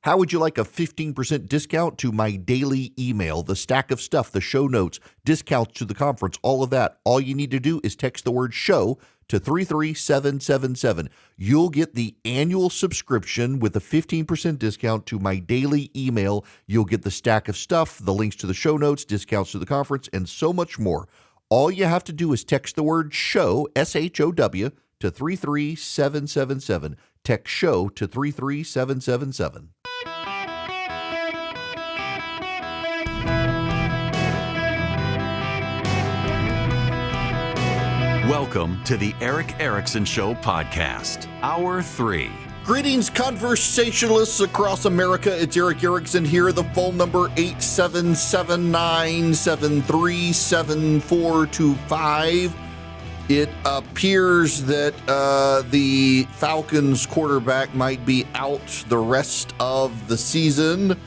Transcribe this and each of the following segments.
How would you like a 15% discount to my daily email, the stack of stuff, the show notes, discounts to the conference, all of that? All you need to do is text the word show to 33777. You'll get the annual subscription with a 15% discount to my daily email. You'll get the stack of stuff, the links to the show notes, discounts to the conference, and so much more. All you have to do is text the word show, SHOW, to 33777. Text show to 33777. Welcome to the Eric Erickson Show podcast, Hour 3. Greetings, conversationalists across America. It's Eric Erickson here. The phone number 877-973-7425. It appears that the Falcons quarterback might be out the rest of the season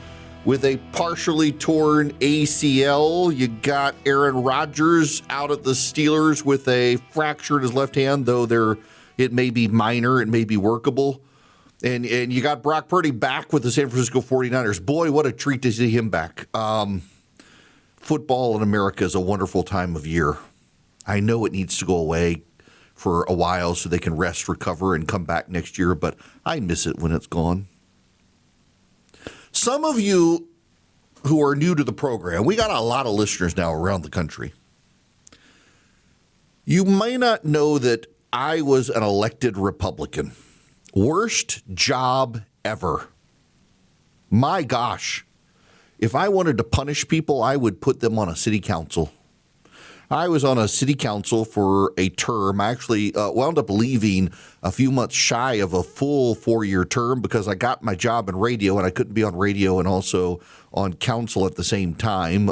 with a partially torn ACL. You got Aaron Rodgers out at the Steelers with a fracture in his left hand, though it may be minor, it may be workable. And you got Brock Purdy back with the San Francisco 49ers. Boy, what a treat to see him back. Football in America is a wonderful time of year. I know it needs to go away for a while so they can rest, recover, and come back next year, but I miss it when it's gone. Some of you who are new to the program, we got a lot of listeners now around the country. You may not know that I was an elected Republican. Worst job ever. My gosh. If I wanted to punish people, I would put them on a city council. I was on a city council for a term. I actually wound up leaving a few months shy of a full 4-year term because I got my job in radio and I couldn't be on radio and also on council at the same time.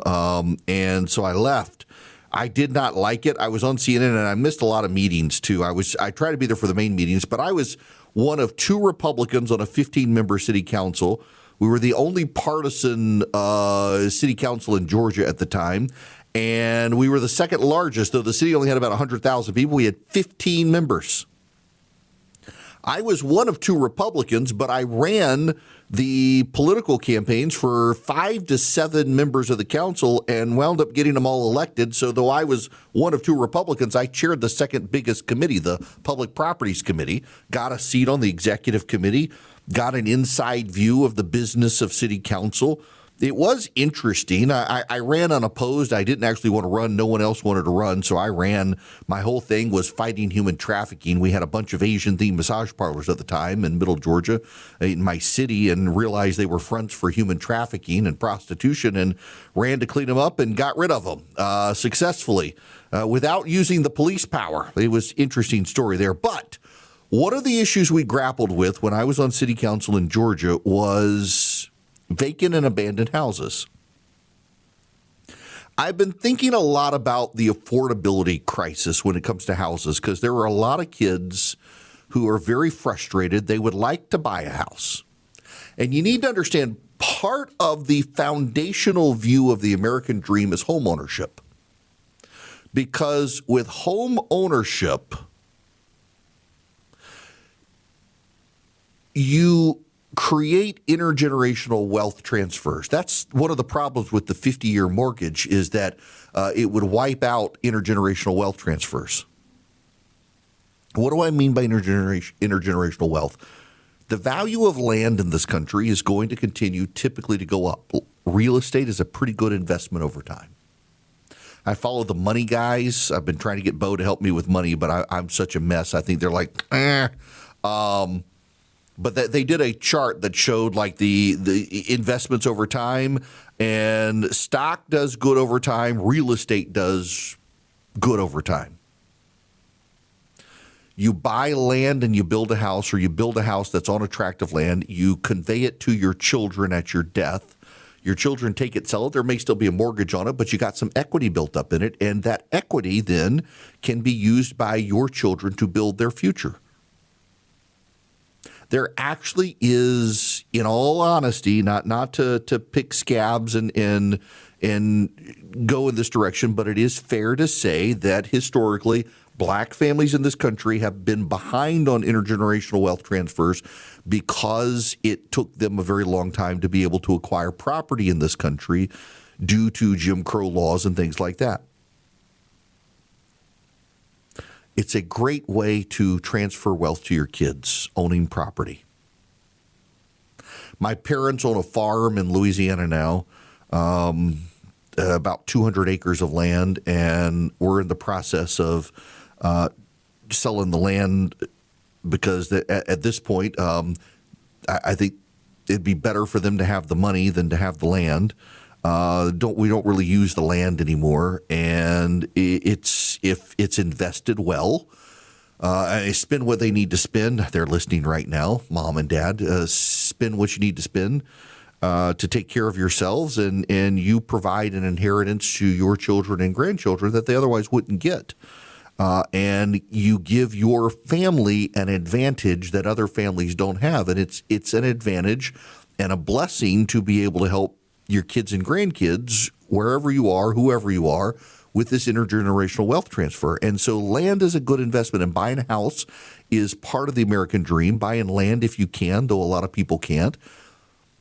And so I left. I did not like it. I was on CNN and I missed a lot of meetings too. I tried to be there for the main meetings, but I was one of 2 Republicans on a 15-member city council. We were the only partisan city council in Georgia at the time. And we were the second largest, though the city only had about 100,000 people. We had 15 members. I was one of 2 Republicans, but I ran the political campaigns for 5 to 7 members of the council and wound up getting them all elected. So though I was one of 2 Republicans, I chaired the second biggest committee, the Public Properties Committee, got a seat on the executive committee, got an inside view of the business of city council. It was interesting. I ran unopposed. I didn't actually want to run. No one else wanted to run, so I ran. My whole thing was fighting human trafficking. We had a bunch of Asian-themed massage parlors at the time in Middle Georgia, in my city, and realized they were fronts for human trafficking and prostitution and ran to clean them up and got rid of them successfully without using the police power. It was an interesting story there. But one of the issues we grappled with when I was on city council in Georgia was vacant and abandoned houses. I've been thinking a lot about the affordability crisis when it comes to houses because there are a lot of kids who are very frustrated. They would like to buy a house. And you need to understand part of the foundational view of the American dream is home ownership. Because with home ownership, you create intergenerational wealth transfers. That's one of the problems with the 50-year mortgage is that it would wipe out intergenerational wealth transfers. What do I mean by intergenerational wealth? The value of land in this country is going to continue typically to go up. Real estate is a pretty good investment over time. I follow the money guys. I've been trying to get Bo to help me with money, but I'm such a mess. I think they're like, But they did a chart that showed like the investments over time, and stock does good over time. Real estate does good over time. You buy land and you build a house, or you build a house that's on a tract of land. You convey it to your children at your death. Your children take it, sell it. There may still be a mortgage on it, but you got some equity built up in it, and that equity then can be used by your children to build their future. There actually is, in all honesty, not to pick scabs and go in this direction, but it is fair to say that historically, black families in this country have been behind on intergenerational wealth transfers because it took them a very long time to be able to acquire property in this country due to Jim Crow laws and things like that. It's a great way to transfer wealth to your kids, owning property. My parents own a farm in Louisiana now, about 200 acres of land, and we're in the process of selling the land because at this point, I think it'd be better for them to have the money than to have the land. We don't really use the land anymore, and if it's invested well, spend what they need to spend. They're listening right now, Mom and Dad. Spend what you need to spend to take care of yourselves, and you provide an inheritance to your children and grandchildren that they otherwise wouldn't get. And you give your family an advantage that other families don't have, and it's an advantage and a blessing to be able to help your kids and grandkids, wherever you are, whoever you are, with this intergenerational wealth transfer. And so land is a good investment, and buying a house is part of the American dream. Buying land if you can, though a lot of people can't.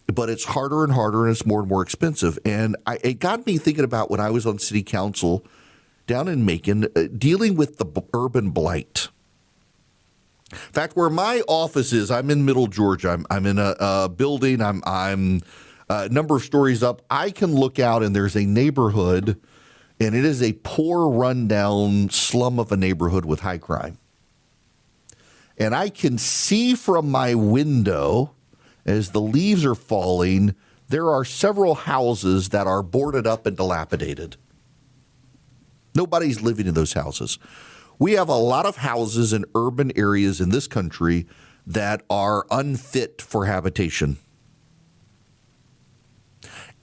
But it's harder and harder, and it's more and more expensive. And it got me thinking about when I was on city council down in Macon, dealing with the urban blight. In fact, where my office is, I'm in Middle Georgia. I'm in a building. I'm a number of stories up. I can look out, and there's a neighborhood, and it is a poor, rundown slum of a neighborhood with high crime. And I can see from my window, as the leaves are falling, there are several houses that are boarded up and dilapidated. Nobody's living in those houses. We have a lot of houses in urban areas in this country that are unfit for habitation.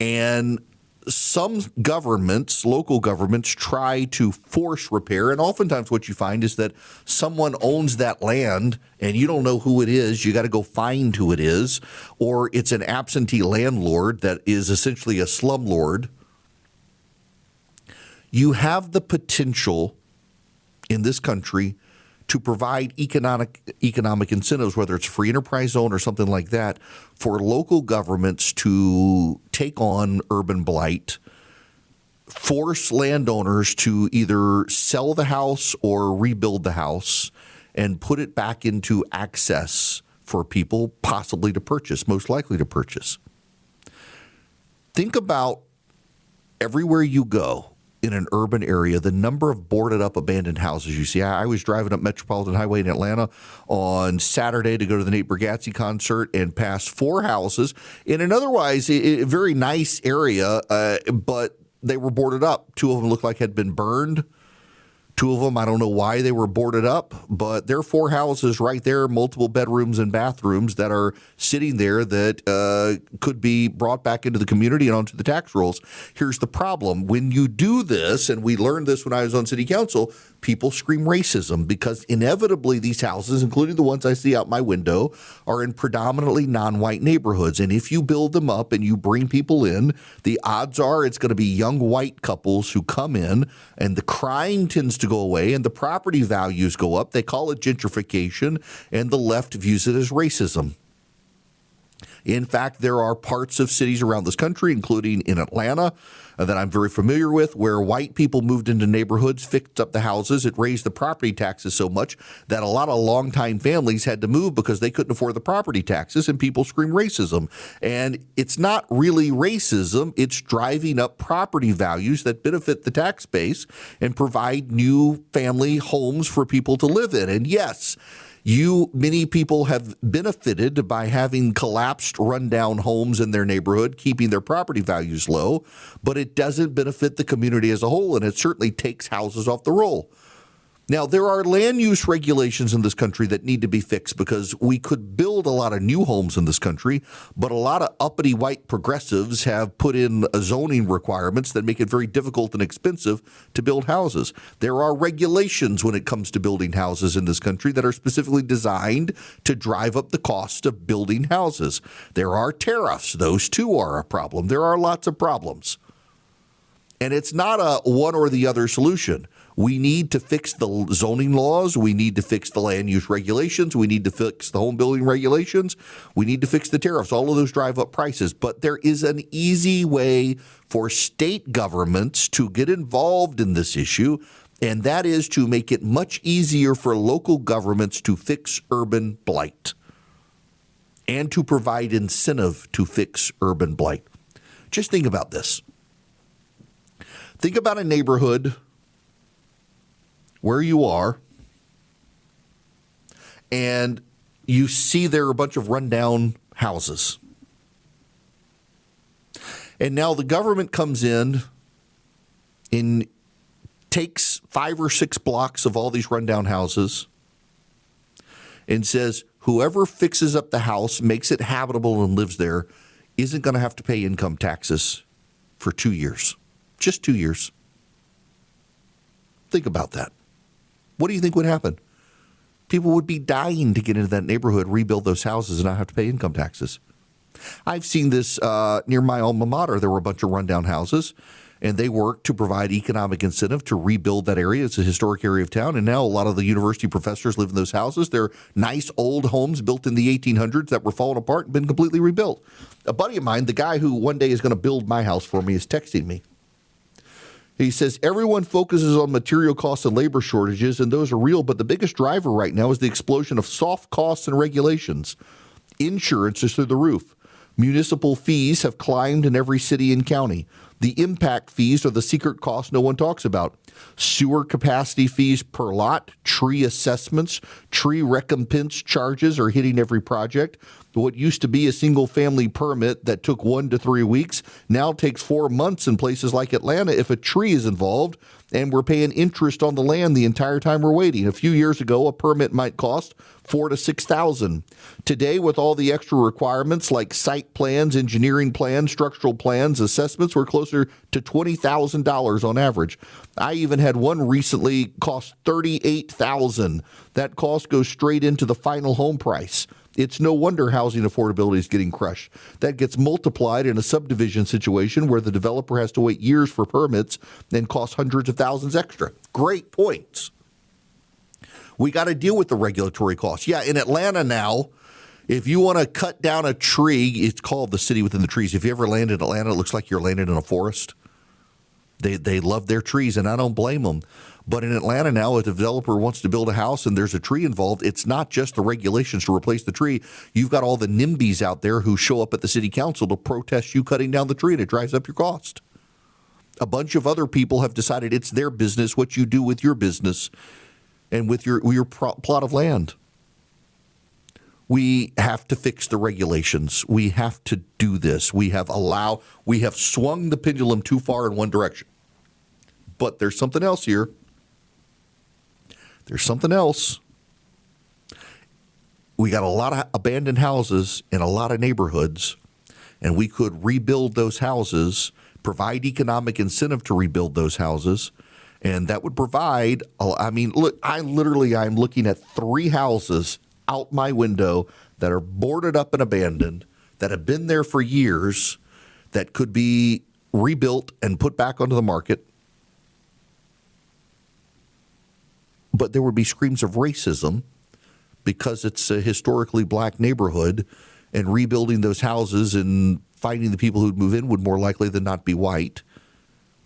And some governments, local governments, try to force repair. And oftentimes what you find is that someone owns that land and you don't know who it is. You got to go find who it is. Or it's an absentee landlord that is essentially a slumlord. You have the potential in this country to provide economic incentives, whether it's free enterprise zone or something like that, for local governments to take on urban blight, force landowners to either sell the house or rebuild the house and put it back into access for people possibly to purchase, most likely to purchase. Think about everywhere you go in an urban area, the number of boarded up abandoned houses you see. I was driving up Metropolitan Highway in Atlanta on Saturday to go to the Nate Bargatze concert and passed 4 houses in an otherwise a very nice area, but they were boarded up. 2 of them looked like had been burned. 2 of them, I don't know why they were boarded up, but there are 4 houses right there, multiple bedrooms and bathrooms that are sitting there that could be brought back into the community and onto the tax rolls. Here's the problem. When you do this, and we learned this when I was on city council, people scream racism because inevitably these houses, including the ones I see out my window, are in predominantly non-white neighborhoods. And if you build them up and you bring people in, the odds are it's going to be young white couples who come in, and the crime tends to go away and the property values go up. They call it gentrification, and the left views it as racism. In fact, there are parts of cities around this country, including in Atlanta, that I'm very familiar with, where white people moved into neighborhoods, fixed up the houses. It raised the property taxes so much that a lot of longtime families had to move because they couldn't afford the property taxes, and people scream racism. And it's not really racism. It's driving up property values that benefit the tax base and provide new family homes for people to live in. And yes, many people have benefited by having collapsed, rundown homes in their neighborhood, keeping their property values low, but it doesn't benefit the community as a whole, and it certainly takes houses off the roll. Now, there are land use regulations in this country that need to be fixed because we could build a lot of new homes in this country, but a lot of uppity white progressives have put in zoning requirements that make it very difficult and expensive to build houses. There are regulations when it comes to building houses in this country that are specifically designed to drive up the cost of building houses. There are tariffs. Those too are a problem. There are lots of problems. And it's not a one or the other solution. We need to fix the zoning laws. We need to fix the land use regulations. We need to fix the home building regulations. We need to fix the tariffs. All of those drive up prices. But there is an easy way for state governments to get involved in this issue, and that is to make it much easier for local governments to fix urban blight and to provide incentive to fix urban blight. Just think about this. Think about a neighborhood where you are, and you see there are a bunch of rundown houses. And now the government comes in and takes 5 or 6 blocks of all these rundown houses and says, whoever fixes up the house, makes it habitable and lives there, isn't going to have to pay income taxes for 2 years. Just 2 years. Think about that. What do you think would happen? People would be dying to get into that neighborhood, rebuild those houses, and not have to pay income taxes. I've seen this near my alma mater. There were a bunch of rundown houses, and they worked to provide economic incentive to rebuild that area. It's a historic area of town, and now a lot of the university professors live in those houses. They're nice old homes built in the 1800s that were falling apart and been completely rebuilt. A buddy of mine, the guy who one day is going to build my house for me, is texting me. He says, everyone focuses on material costs and labor shortages, and those are real, but the biggest driver right now is the explosion of soft costs and regulations. Insurance is through the roof. Municipal fees have climbed in every city and county. The impact fees are the secret cost no one talks about. Sewer capacity fees per lot, tree assessments, tree recompense charges are hitting every project. What used to be a single-family permit that took 1 to 3 weeks now takes 4 months in places like Atlanta if a tree is involved, and we're paying interest on the land the entire time we're waiting. A few years ago, a permit might cost $4,000 to $6,000. Today, with all the extra requirements like site plans, engineering plans, structural plans, assessments, we're closer to $20,000 on average. I even had one recently cost $38,000. That cost goes straight into the final home price. It's no wonder housing affordability is getting crushed. That gets multiplied in a subdivision situation where the developer has to wait years for permits and costs hundreds of thousands extra. Great points. We got to deal with the regulatory costs. Yeah, in Atlanta now, if you want to cut down a tree, it's called the city within the trees. If you ever landed in Atlanta, it looks like you're landed in a forest. They love their trees, and I don't blame them. But in Atlanta now, if a developer wants to build a house and there's a tree involved, it's not just the regulations to replace the tree. You've got all the NIMBYs out there who show up at the city council to protest you cutting down the tree, and it drives up your cost. A bunch of other people have decided it's their business what you do with your business and with your plot of land. We have to fix the regulations. We have to do this. We have swung the pendulum too far in one direction. But there's something else here. There's something else. We got a lot of abandoned houses in a lot of neighborhoods, and we could rebuild those houses, provide economic incentive to rebuild those houses, and that would provide, look, I'm looking at 3 houses out my window that are boarded up and abandoned, that have been there for years, that could be rebuilt and put back onto the market. But there would be screams of racism because it's a historically black neighborhood, and rebuilding those houses and finding the people who'd move in would more likely than not be white.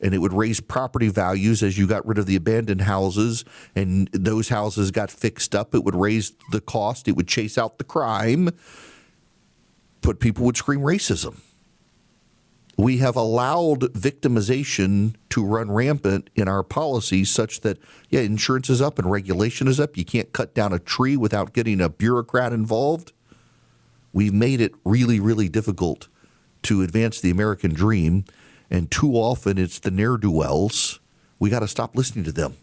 And it would raise property values as you got rid of the abandoned houses and those houses got fixed up. It would raise the cost. It would chase out the crime. But people would scream racism. We have allowed victimization to run rampant in our policies such that, insurance is up and regulation is up. You can't cut down a tree without getting a bureaucrat involved. We've made it really, really difficult to advance the American dream, and too often it's the ne'er-do-wells. We got to stop listening to them.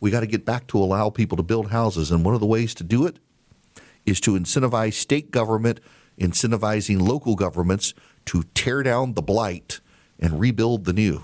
We got to get back to allow people to build houses, and one of the ways to do it is to incentivize state government, incentivizing local governments to tear down the blight and rebuild the new.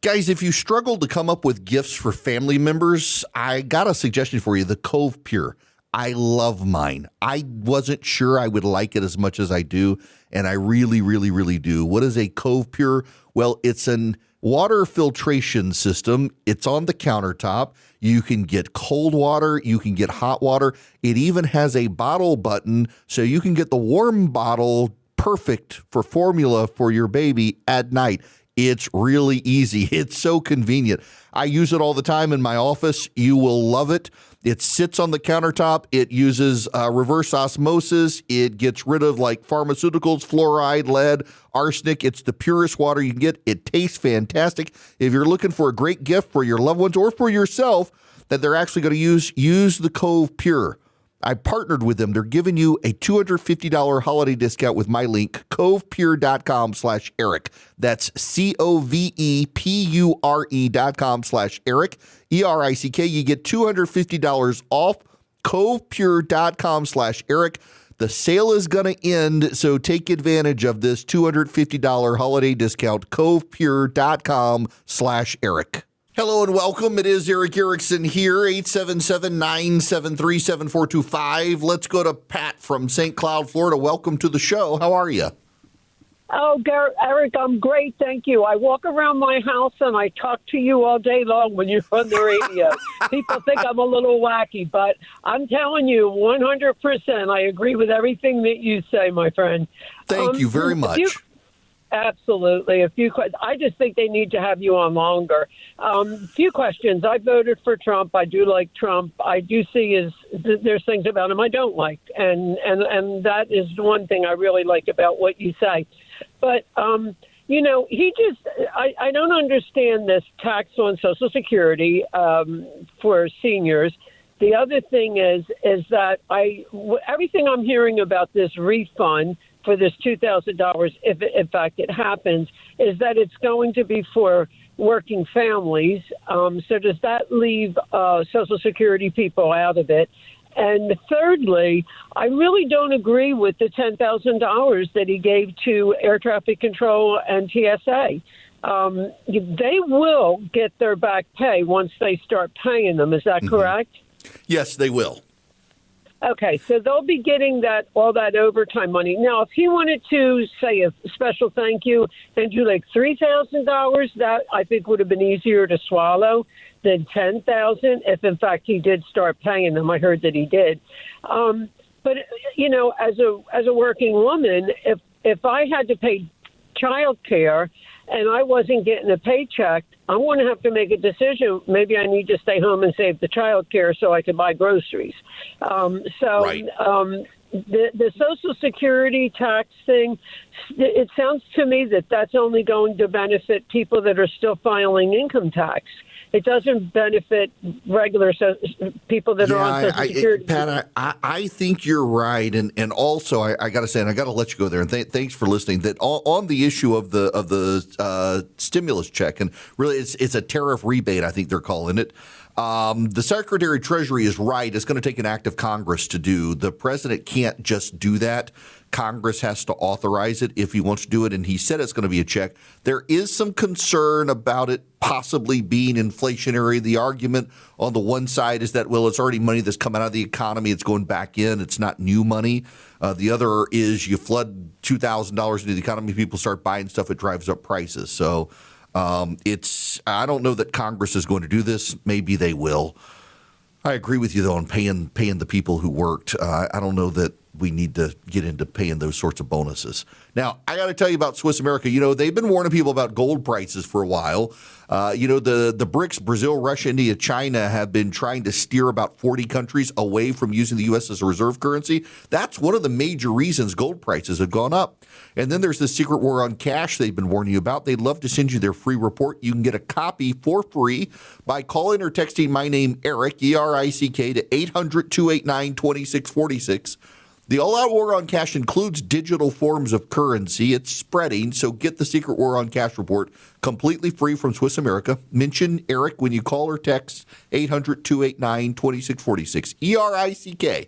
Guys, if you struggle to come up with gifts for family members, I got a suggestion for you, the Cove Pure. I love mine. I wasn't sure I would like it as much as I do, and I really, really, really do. What is a Cove Pure? Well, it's an water filtration system. It's on the countertop. You can get cold water. You can get hot water. It even has a bottle button, so you can get the warm bottle perfect for formula for your baby at night. It's really easy. It's so convenient. I use it all the time in my office. You will love it. It sits on the countertop. It uses reverse osmosis. It gets rid of like pharmaceuticals, fluoride, lead, arsenic. It's the purest water you can get. It tastes fantastic. If you're looking for a great gift for your loved ones or for yourself that they're actually going to use the Cove Pure. I partnered with them. They're giving you a $250 holiday discount with my link, covepure.com/Eric. That's COVEPURE.com/Eric, ERICK. You get $250 off, covepure.com/Eric. The sale is going to end, so take advantage of this $250 holiday discount, covepure.com/Eric. Hello and welcome. It is Eric Erickson here, 877-973-7425. Let's go to Pat from St. Cloud, Florida. Welcome to the show. How are you? Oh, Eric, I'm great, thank you. I walk around my house and I talk to you all day long when you're on the radio. People think I'm a little wacky, but I'm telling you 100% I agree with everything that you say, my friend. Thank you very much. Absolutely. I just think they need to have you on longer. Few questions. I voted for Trump. I do like Trump. I do see there's things about him I don't like, and that is one thing I really like about what you say. But I don't understand this tax on Social Security for seniors. The other thing is that everything I'm hearing about this refund for this $2,000, if in fact it happens, is that it's going to be for working families. So does that leave Social Security people out of it? And thirdly, I really don't agree with the $10,000 that he gave to air traffic control and TSA. They will get their back pay once they start paying them. Is that correct? Yes, they will. Okay, so they'll be getting all that overtime money. Now, if he wanted to say a special thank you and do like $3,000, that I think would have been easier to swallow than $10,000 if, in fact, he did start paying them. I heard that he did. But as a working woman, if I had to pay child care and I wasn't getting a paycheck, I'm going to have to make a decision. Maybe I need to stay home and save the child care so I can buy groceries. Right. The Social Security tax thing, it sounds to me that that's only going to benefit people that are still filing income tax. It doesn't benefit regular people that are on Social Security. Pat, I think you're right, and also I got to say, and I got to let you go there. And thanks for listening. That on the issue of the stimulus check, and really it's a tariff rebate. I think they're calling it. The Secretary of Treasury is right. It's going to take an act of Congress to do. The president can't just do that. Congress has to authorize it if he wants to do it, and he said it's going to be a check. There is some concern about it possibly being inflationary. The argument on the one side is that, well, it's already money that's come out of the economy. It's going back in. It's not new money. The other is you flood $2,000 into the economy, people start buying stuff, it drives up prices. So I don't know that Congress is going to do this. Maybe they will. I agree with you, though, on paying the people who worked. I don't know that we need to get into paying those sorts of bonuses. Now, I got to tell you about Swiss America. They've been warning people about gold prices for a while. The BRICS, Brazil, Russia, India, China, have been trying to steer about 40 countries away from using the U.S. as a reserve currency. That's one of the major reasons gold prices have gone up. And then there's the secret war on cash they've been warning you about. They'd love to send you their free report. You can get a copy for free by calling or texting my name, Eric, E-R-I-C-K, to 800-289-2646. The all-out war on cash includes digital forms of currency. It's spreading, so get the Secret War on Cash report completely free from Swiss America. Mention Eric when you call or text 800-289-2646, E-R-I-C-K.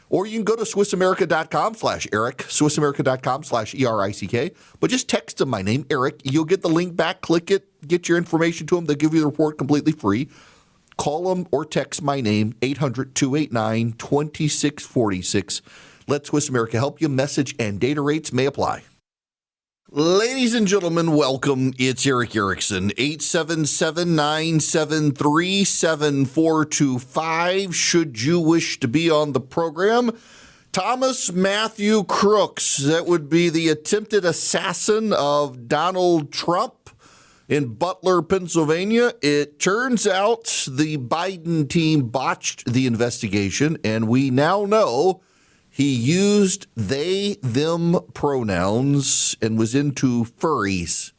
Or you can go to SwissAmerica.com/Eric, SwissAmerica.com/ERICK. But just text them my name, Eric. You'll get the link back, click it, get your information to them. They'll give you the report completely free. Call them or text my name, 800-289-2646. Let Swiss America help you. Message and data rates may apply. Ladies and gentlemen, welcome. It's Eric Erickson, 877-973-7425. Should you wish to be on the program, Thomas Matthew Crooks, that would be the attempted assassin of Donald Trump in Butler, Pennsylvania. It turns out the Biden team botched the investigation, and we now know he used they, them pronouns and was into furries,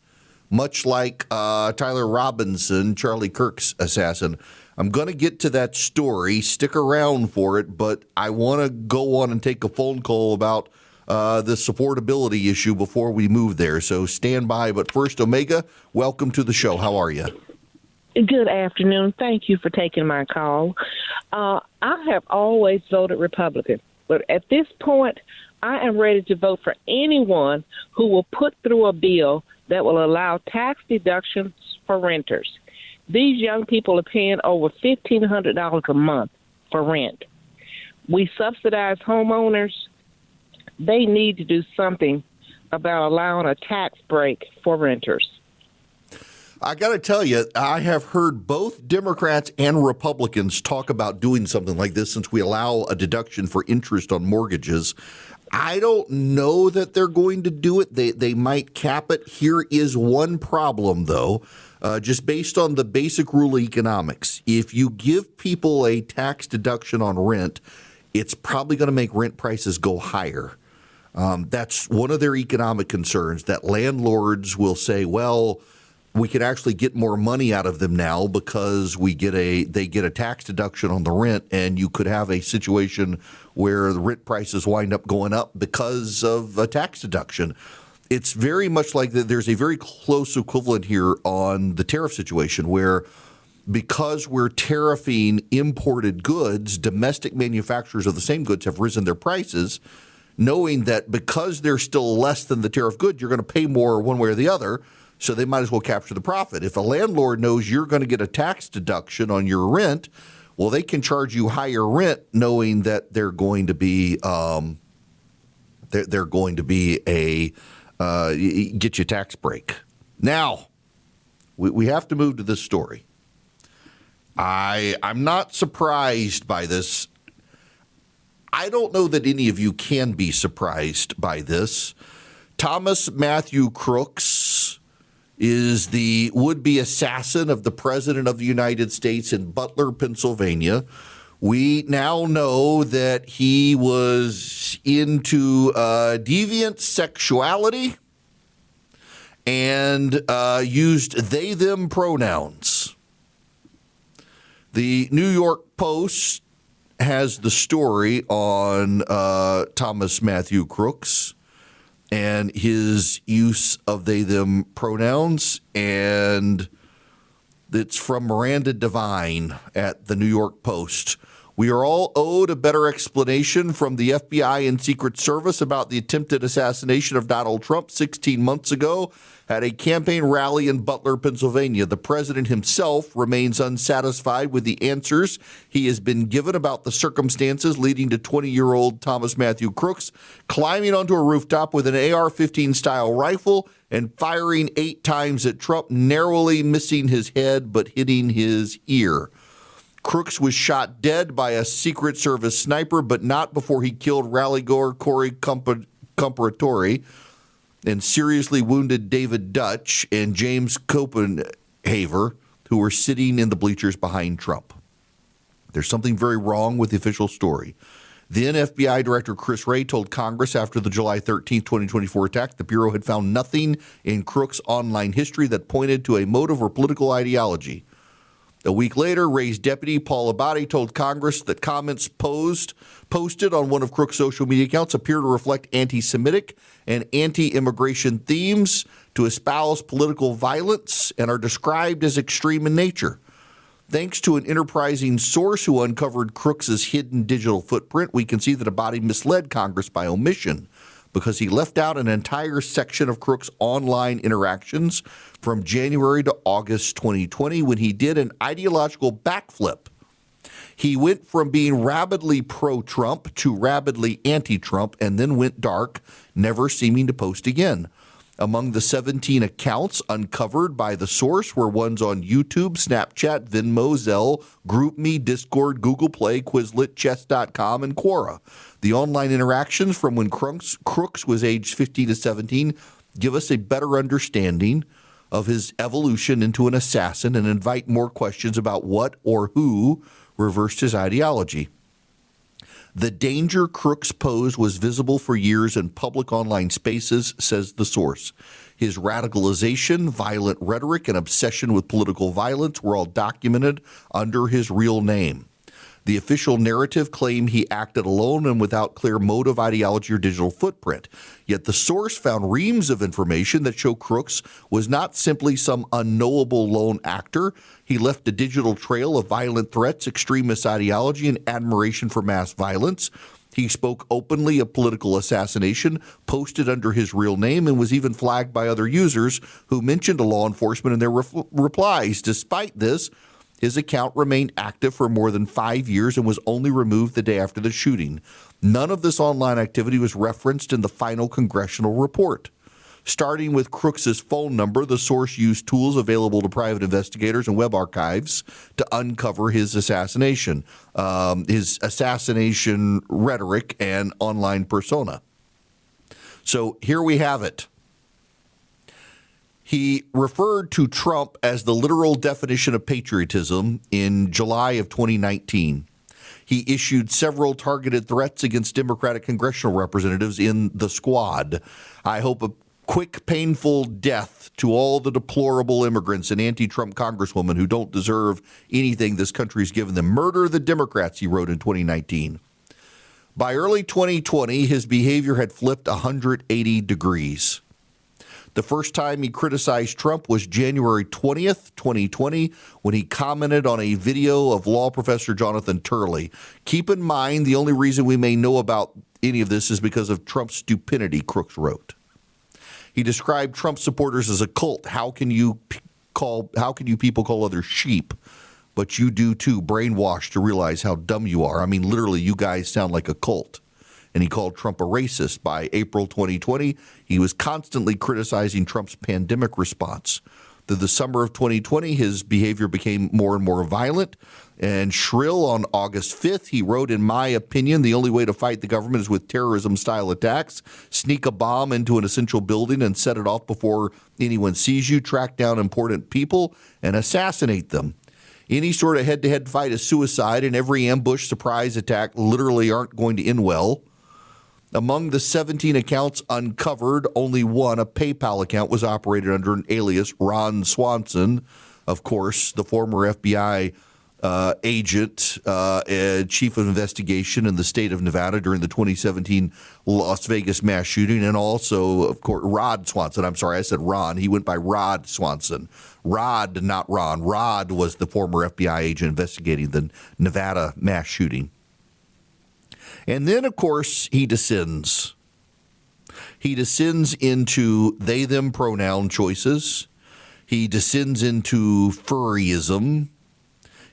much like Tyler Robinson, Charlie Kirk's assassin. I'm going to get to that story. Stick around for it, but I want to go on and take a phone call about the supportability issue before we move there. So stand by. But first, Omega, welcome to the show. How are you? Good afternoon. Thank you for taking my call. I have always voted Republican. But at this point, I am ready to vote for anyone who will put through a bill that will allow tax deductions for renters. These young people are paying over $1,500 a month for rent. We subsidize homeowners. They need to do something about allowing a tax break for renters. I got to tell you, I have heard both Democrats and Republicans talk about doing something like this since we allow a deduction for interest on mortgages. I don't know that they're going to do it. They might cap it. Here is one problem, though, just based on the basic rule of economics. If you give people a tax deduction on rent, it's probably going to make rent prices go higher. That's one of their economic concerns, that landlords will say, well, we can actually get more money out of them now because they get a tax deduction on the rent, and you could have a situation where the rent prices wind up going up because of a tax deduction. It's very much like that. There's a very close equivalent here on the tariff situation where, because we're tariffing imported goods, domestic manufacturers of the same goods have risen their prices, knowing that because they're still less than the tariff good, you're going to pay more one way or the other. So they might as well capture the profit. If a landlord knows you're going to get a tax deduction on your rent, well, they can charge you higher rent, knowing that they're going to be get you a tax break. Now, we have to move to this story. I'm not surprised by this. I don't know that any of you can be surprised by this. Thomas Matthew Crooks is the would-be assassin of the President of the United States in Butler, Pennsylvania. We now know that he was into deviant sexuality and used they, them pronouns. The New York Post has the story on Thomas Matthew Crooks and his use of they, them pronouns, and it's from Miranda Devine at the New York Post. We are all owed a better explanation from the FBI and Secret Service about the attempted assassination of Donald Trump 16 months ago at a campaign rally in Butler, Pennsylvania. The president himself remains unsatisfied with the answers he has been given about the circumstances leading to 20-year-old Thomas Matthew Crooks climbing onto a rooftop with an AR-15 style rifle and firing 8 times at Trump, narrowly missing his head but hitting his ear. Crooks was shot dead by a Secret Service sniper, but not before he killed rally-goer Corey Comparatore and seriously wounded David Dutch and James Copenhaver, who were sitting in the bleachers behind Trump. There's something very wrong with the official story. Then FBI Director Chris Wray told Congress after the July 13, 2024 attack, the Bureau had found nothing in Crooks' online history that pointed to a motive or political ideology. A week later, Wray's deputy, Paul Abadi, told Congress that comments posted on one of Crooks' social media accounts appear to reflect anti-Semitic and anti-immigration themes, to espouse political violence, and are described as extreme in nature. Thanks to an enterprising source who uncovered Crooks' hidden digital footprint, we can see that Abadi misled Congress by omission, because he left out an entire section of Crooks' online interactions from January to August 2020 when he did an ideological backflip. He went from being rabidly pro-Trump to rabidly anti-Trump and then went dark, never seeming to post again. Among the 17 accounts uncovered by the source were ones on YouTube, Snapchat, Venmo, Zelle, GroupMe, Discord, Google Play, Quizlet, Chess.com, and Quora. The online interactions from when Crooks was aged 15 to 17 give us a better understanding of his evolution into an assassin and invite more questions about what or who reversed his ideology. The danger Crooks posed was visible for years in public online spaces, says the source. His radicalization, violent rhetoric, and obsession with political violence were all documented under his real name. The official narrative claimed he acted alone and without clear motive, ideology, or digital footprint. Yet the source found reams of information that show Crooks was not simply some unknowable lone actor. He left a digital trail of violent threats, extremist ideology, and admiration for mass violence. He spoke openly of political assassination, posted under his real name, and was even flagged by other users who mentioned law enforcement in their replies. Despite this, his account remained active for more than 5 years and was only removed the day after the shooting. None of this online activity was referenced in the final congressional report. Starting with Crooks's phone number, the source used tools available to private investigators and web archives to uncover his assassination rhetoric and online persona. So here we have it. He referred to Trump as the literal definition of patriotism in July of 2019. He issued several targeted threats against Democratic congressional representatives in the squad. I hope a quick, painful death to all the deplorable immigrants and anti-Trump congresswomen who don't deserve anything this country's given them. Murder the Democrats, he wrote in 2019. By early 2020, his behavior had flipped 180 degrees. The first time he criticized Trump was January 20th, 2020, when he commented on a video of law professor Jonathan Turley. Keep in mind, the only reason we may know about any of this is because of Trump's stupidity, Crooks wrote. He described Trump supporters as a cult. How can you people call others sheep? But you do too, brainwashed to realize how dumb you are. I mean, literally, you guys sound like a cult. And he called Trump a racist. By April 2020, he was constantly criticizing Trump's pandemic response. Through the summer of 2020, his behavior became more and more violent and shrill. On August 5th, he wrote, "In my opinion, the only way to fight the government is with terrorism-style attacks. Sneak a bomb into an essential building and set it off before anyone sees you. Track down important people and assassinate them. Any sort of head-to-head fight is suicide, and every ambush, surprise attack literally aren't going to end well." Among the 17 accounts uncovered, only one, a PayPal account, was operated under an alias, Ron Swanson, of course, the former FBI agent, chief of investigation in the state of Nevada during the 2017 Las Vegas mass shooting, and also, of course, Rod Swanson. I'm sorry, I said Ron. He went by Rod Swanson. Rod, not Ron. Rod was the former FBI agent investigating the Nevada mass shooting. And then, of course, he descends. He descends into they, them pronoun choices. He descends into furryism.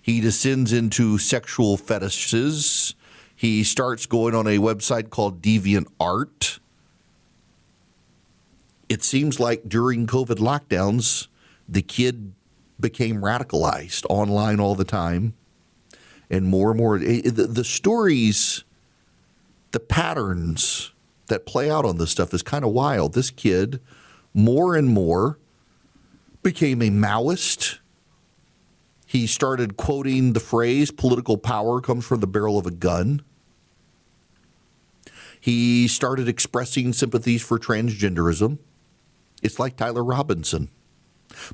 He descends into sexual fetishes. He starts going on a website called DeviantArt. It seems like during COVID lockdowns, the kid became radicalized online all the time. And more, the stories, the patterns that play out on this stuff is kind of wild. This kid, more and more, became a Maoist. He started quoting the phrase, political power comes from the barrel of a gun. He started expressing sympathies for transgenderism. It's like Tyler Robinson.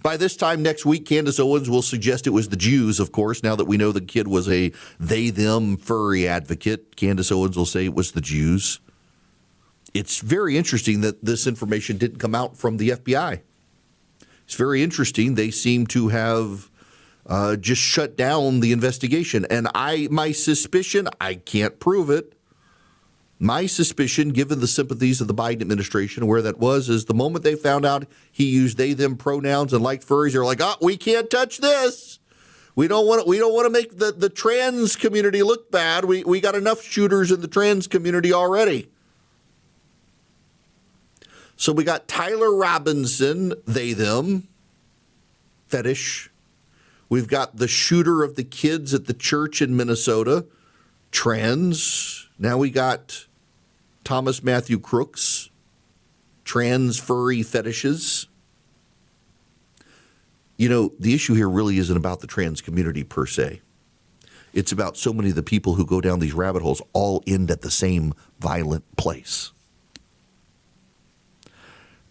By this time next week, Candace Owens will suggest it was the Jews, of course. Now that we know the kid was a they-them furry advocate, Candace Owens will say it was the Jews. It's very interesting that this information didn't come out from the FBI. It's very interesting. They seem to have just shut down the investigation. And my suspicion, I can't prove it, my suspicion, given the sympathies of the Biden administration, where that was, is the moment they found out he used they, them pronouns and liked furries, they're like, we can't touch this. We don't want to make the trans community look bad. We got enough shooters in the trans community already. So we got Tyler Robinson, they, them, fetish. We've got the shooter of the kids at the church in Minnesota, trans. Now we got Thomas Matthew Crooks, trans furry fetishes. You know, the issue here really isn't about the trans community per se. It's about so many of the people who go down these rabbit holes all end at the same violent place.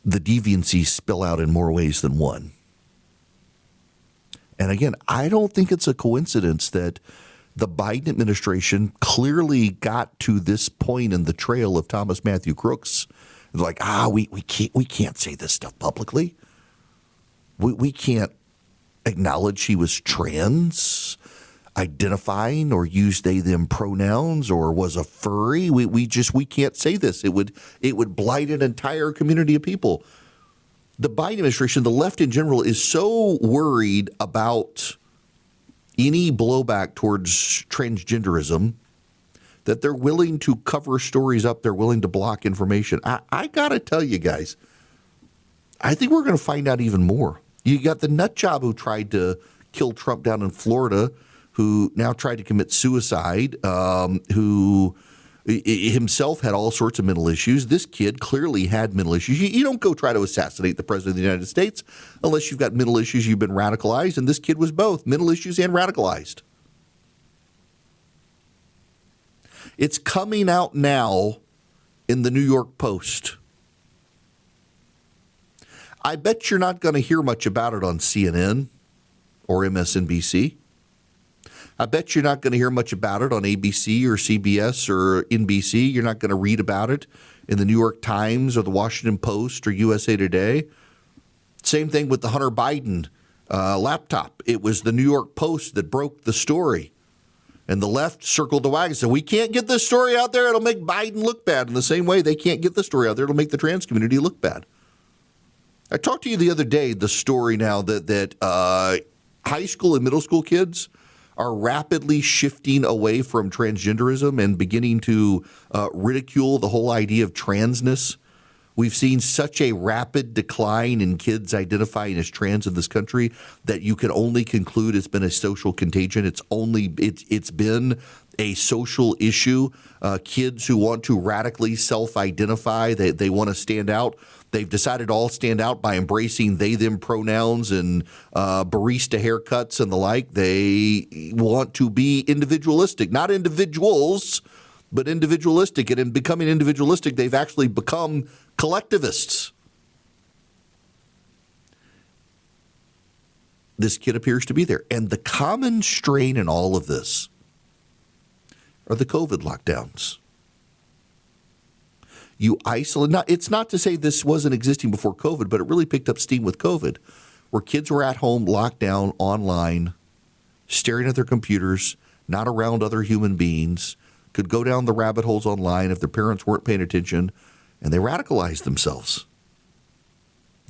The deviancies spill out in more ways than one. And again, I don't think it's a coincidence that the Biden administration clearly got to this point in the trail of Thomas Matthew Crooks. They're like, we can't say this stuff publicly. We can't acknowledge he was trans, identifying or use they them pronouns, or was a furry. We can't say this. It would blight an entire community of people. The Biden administration, the left in general, is so worried about any blowback towards transgenderism that they're willing to cover stories up. They're willing to block information. I got to tell you guys, I think we're going to find out even more. You got the nut job who tried to kill Trump down in Florida, who now tried to commit suicide, who himself had all sorts of mental issues. This kid clearly had mental issues. You don't go try to assassinate the president of the United States unless you've got mental issues, you've been radicalized, and this kid was both mental issues and radicalized. It's coming out now in the New York Post. I bet you're not going to hear much about it on CNN or MSNBC. I bet you're not going to hear much about it on ABC or CBS or NBC. You're not going to read about it in the New York Times or the Washington Post or USA Today. Same thing with the Hunter Biden laptop. It was the New York Post that broke the story. And the left circled the wagon and said, we can't get this story out there. It'll make Biden look bad. In the same way, they can't get the story out there. It'll make the trans community look bad. I talked to you the other day, the story now that high school and middle school kids are rapidly shifting away from transgenderism and beginning to ridicule the whole idea of transness. We've seen such a rapid decline in kids identifying as trans in this country that you can only conclude it's been a social contagion. It's been a social issue. Kids who want to radically self-identify, they want to stand out. They've decided to all stand out by embracing they, them pronouns and barista haircuts and the like. They want to be individualistic, not individuals, but individualistic. And in becoming individualistic, they've actually become collectivists. This kid appears to be there. And the common strain in all of this are the COVID lockdowns. You isolate. It's not to say this wasn't existing before COVID, but it really picked up steam with COVID, where kids were at home, locked down, online, staring at their computers, not around other human beings, could go down the rabbit holes online if their parents weren't paying attention, and they radicalized themselves.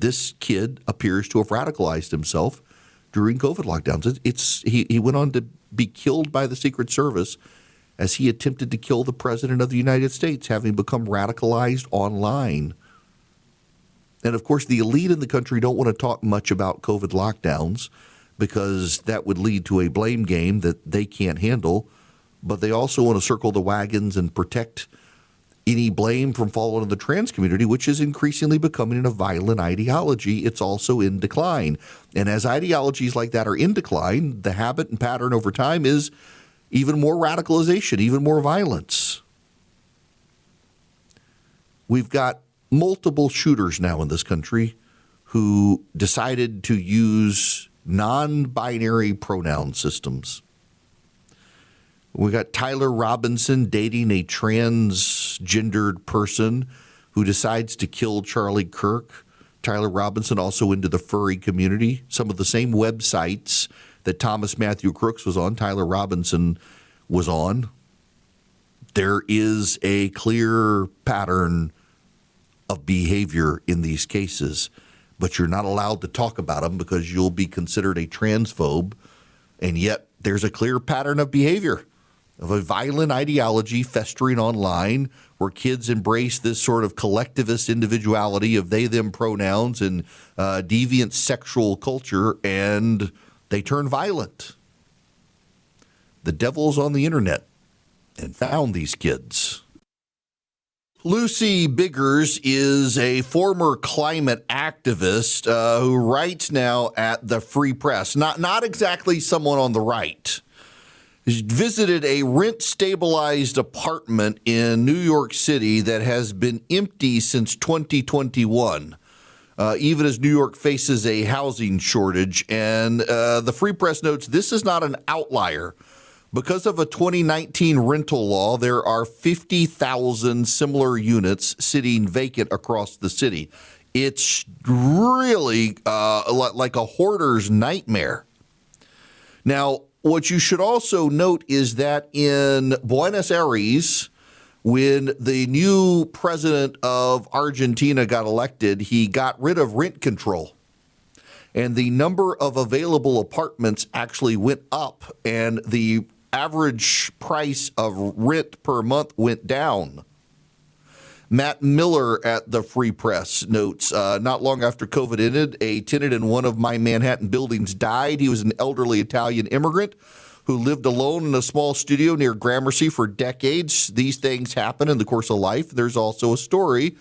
This kid appears to have radicalized himself during COVID lockdowns. He went on to be killed by the Secret Service as he attempted to kill the President of the United States, having become radicalized online. And of course, the elite in the country don't want to talk much about COVID lockdowns because that would lead to a blame game that they can't handle. But they also want to circle the wagons and protect any blame from falling on the trans community, which is increasingly becoming a violent ideology. It's also in decline. And as ideologies like that are in decline, the habit and pattern over time is even more radicalization, even more violence. We've got multiple shooters now in this country who decided to use non-binary pronoun systems. We got Tyler Robinson dating a transgendered person who decides to kill Charlie Kirk. Tyler Robinson also into the furry community. Some of the same websites that Thomas Matthew Crooks was on, Tyler Robinson was on. There is a clear pattern of behavior in these cases, but you're not allowed to talk about them because you'll be considered a transphobe, and yet there's a clear pattern of behavior. of a violent ideology festering online where kids embrace this sort of collectivist individuality of they, them pronouns and deviant sexual culture, and they turn violent. The devil's on the internet and found these kids. Lucy Biggers is a former climate activist who writes now at the Free Press. Not exactly someone on the right. She visited a rent-stabilized apartment in New York City that has been empty since 2021, even as New York faces a housing shortage. And the Free Press notes this is not an outlier. Because of a 2019 rental law, there are 50,000 similar units sitting vacant across the city. It's really like a hoarder's nightmare. Now, what you should also note is that in Buenos Aires, when the new president of Argentina got elected, he got rid of rent control. And the number of available apartments actually went up, and the average price of rent per month went down. Matt Miller at the Free Press notes, not long after COVID ended, a tenant in one of my Manhattan buildings died. He was an elderly Italian immigrant who lived alone in a small studio near Gramercy for decades. These things happen in the course of life. There's also a story.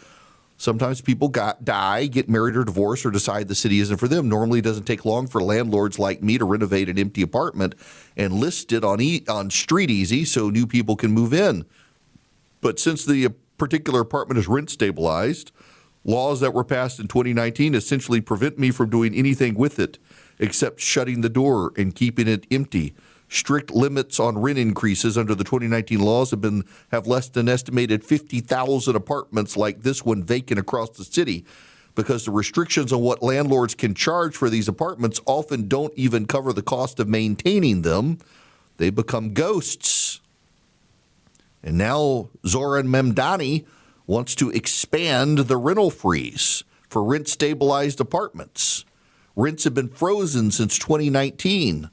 Sometimes people die, get married or divorced, or decide the city isn't for them. Normally, it doesn't take long for landlords like me to renovate an empty apartment and list it on Street Easy so new people can move in. But since the particular apartment is rent stabilized, laws that were passed in 2019 essentially prevent me from doing anything with it except shutting the door and keeping it empty. Strict limits on rent increases under the 2019 laws have less than estimated 50,000 apartments like this one vacant across the city because the restrictions on what landlords can charge for these apartments often don't even cover the cost of maintaining them. They become ghosts. And now Zoran Memdani wants to expand the rental freeze for rent-stabilized apartments. Rents have been frozen since 2019.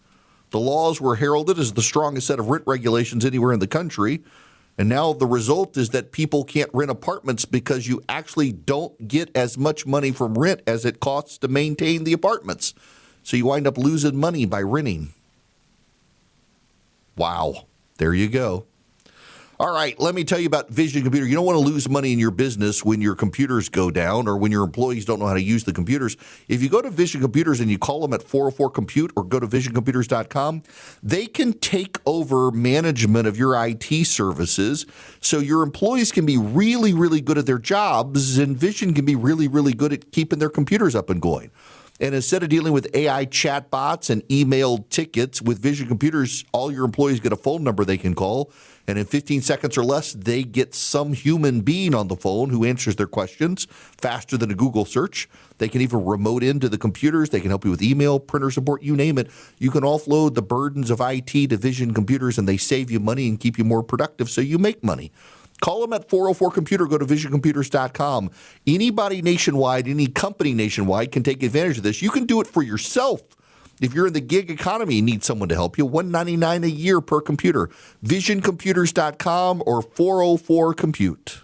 The laws were heralded as the strongest set of rent regulations anywhere in the country. And now the result is that people can't rent apartments because you actually don't get as much money from rent as it costs to maintain the apartments. So you wind up losing money by renting. Wow. There you go. All right, let me tell you about Vision Computer. You don't want to lose money in your business when your computers go down or when your employees don't know how to use the computers. If you go to Vision Computers and you call them at 404-COMPUTE or go to visioncomputers.com, they can take over management of your IT services so your employees can be really, really good at their jobs, and Vision can be really, really good at keeping their computers up and going. And instead of dealing with AI chatbots and emailed tickets, with Vision Computers, all your employees get a phone number they can call. And in 15 seconds or less, they get some human being on the phone who answers their questions faster than a Google search. They can even remote into the computers. They can help you with email, printer support, you name it. You can offload the burdens of IT to Vision Computers, and they save you money and keep you more productive so you make money. Call them at 404-COMPUTER. Go to visioncomputers.com. Anybody nationwide, any company nationwide can take advantage of this. You can do it for yourself. If you're in the gig economy and need someone to help you, $199 a year per computer. Visioncomputers.com or 404-COMPUTE.